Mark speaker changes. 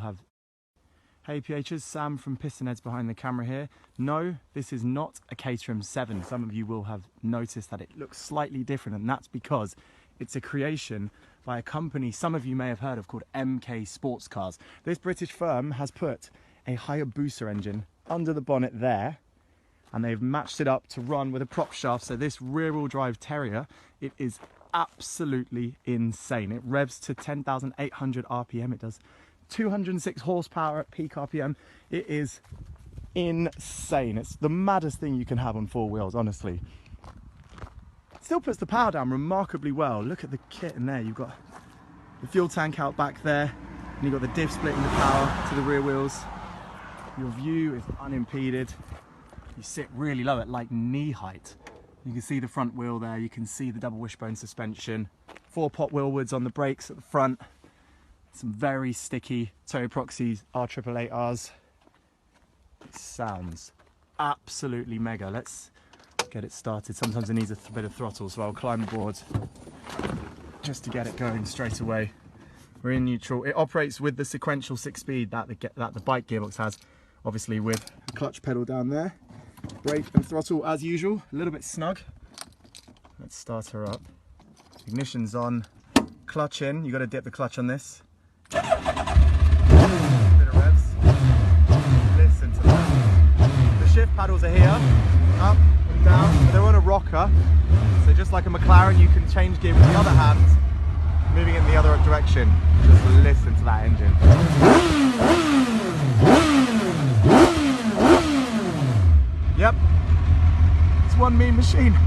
Speaker 1: have... Hey PHers, Sam from Pistonheads behind the camera here. No, this is not a Caterham 7. Some of you will have noticed that it looks slightly different, and that's because it's a creation by a company some of you may have heard of called MK Sportscars. This British firm has put a Hayabusa engine under the bonnet there, and they've matched it up to run with a prop shaft. So this rear-wheel drive Terrier, it is absolutely insane. It revs to 10,800 RPM. It does 206 horsepower at peak RPM. It is insane. It's the maddest thing you can have on four wheels, honestly. It still puts the power down remarkably well. Look at the kit in there. You've got the fuel tank out back there, and you've got the diff splitting the power to the rear wheels. Your view is unimpeded. You sit really low at like knee height. You can see the front wheel there. You can see the double wishbone suspension. 4-pot wheel woods on the brakes at the front. Some very sticky Toyo Proxys R888Rs. It sounds absolutely mega. Let's get it started. Sometimes it needs a bit of throttle, so I'll climb aboard just to get it going straight away. We're in neutral. It operates with the sequential 6-speed that the bike gearbox has, obviously with a clutch pedal down there. Brake and throttle as usual, a little bit snug. Let's start her up. Ignition's on, clutch in. You've got to dip the clutch on this. Bit of revs. Listen to that. The shift paddles are here, up and down. They're on a rocker, so just like a McLaren, you can change gear with the other hand, moving in the other direction. Just listen to that engine. Yep, it's one mean machine.